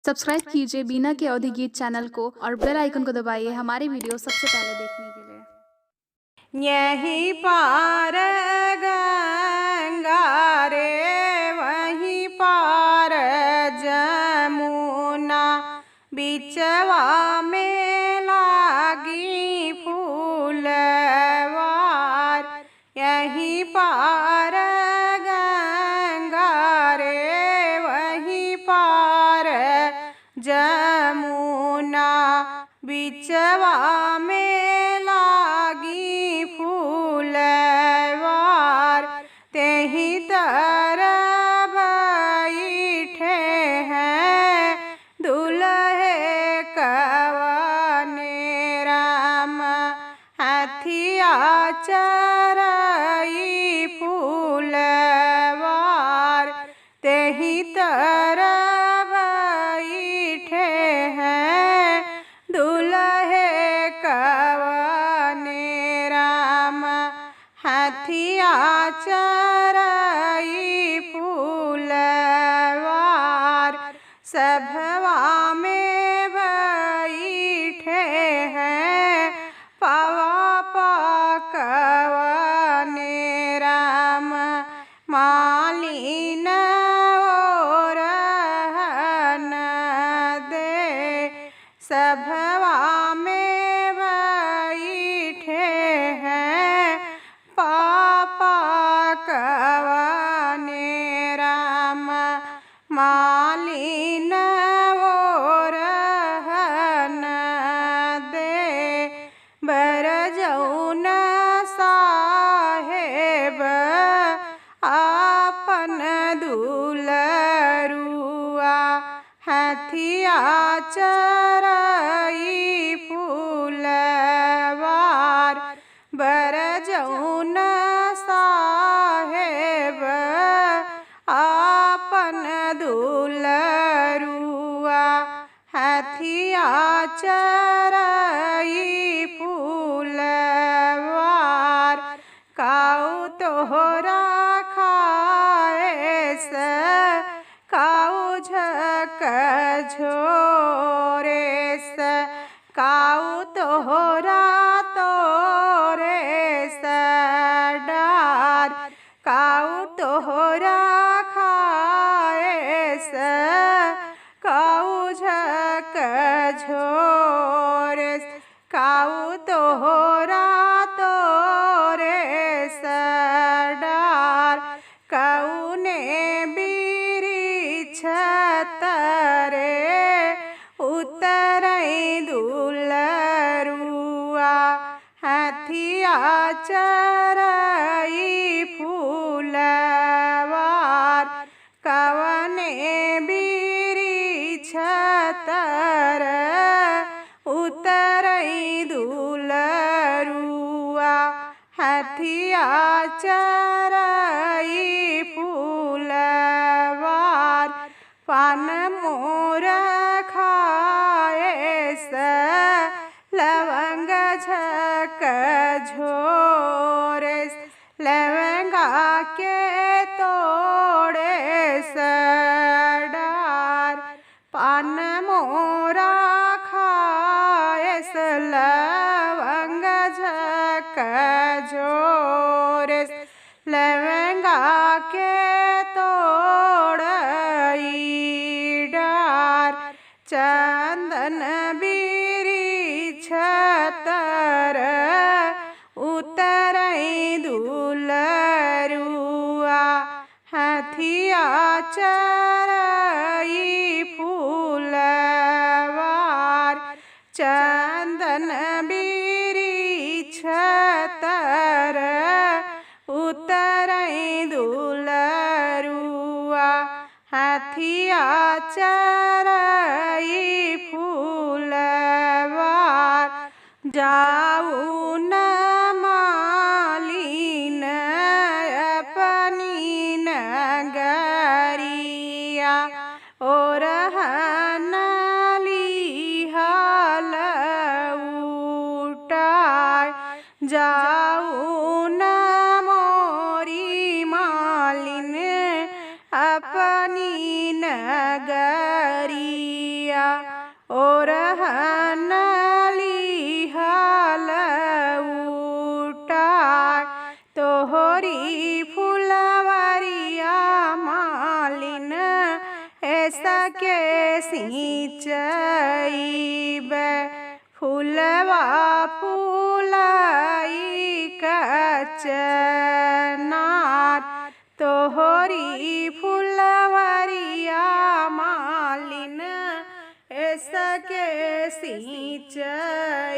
Subscribe कीजिए बीना के अवधि गीत चैनल को और बेल आइकन को दबाइए हमारी वीडियो सबसे पहले देखने के लिए। यहीं पार गंगा रे वहीं पार जमुना, बिचवा में लागी फूलवार। यहीं पार गंगा रे वहीं पार जमुना, बिचवा में लागी फूलवार। तेहि तरह बैठे हैं दुल्हे कवने राम, हथिया चरई फूलवार। तेहि तरह बैठे हैं दुल्हे कवने राम, हथिया चरई फूलवार। सभवा में बैठे हैं पवा पकवने राम, मालिन ओरहन दे। सभवा में बैठे हैं पापा कवने राम, मालिन ओरहन दे। बरजौन साहेब आपन दुलरुआ, हथिया चरई फूलवार। बरजौन साहेब आपन दुलरुआ, हथिया चरई फूलवार। काऊ तोहरा खाए से काऊ झक झोरे से, काऊ तोहरा तोरे से डार। काऊ तोहरा खाए से काऊ झक झोरे से, काऊ तोहरा तोरे से डार। कौने बिरिछ तरे उतरई दुलरुआ, हथिया चरई फूलवार। कवने बिरिछ तरे उतरई दुलरुआ, हथिया चरई फूलवार। पान मोर खाए से लवंग झक झोरे से, लवंगा के तोड़े से डार। पान मोरा खाए से लवंग झक झोरे से, लवंगा के तोड़ई डार। चंदन बिरिछ तरह उतरई दुलरुआ, हथिया चरई फूलवार। चंदन बिरिछ तरह उतरई दुलरुआ, हथिया चरई फूलवार। जाऊ न मालिन अपनी नगरिया, ओरहन लिहाल उठाय। जाऊ न मोरी मालिन अपनी नगरिया, ऐसा के सिंचईब फूलवा फूलाई कचनार तोहरी फुलवरिया मालिन ऐसा के सिंचईब।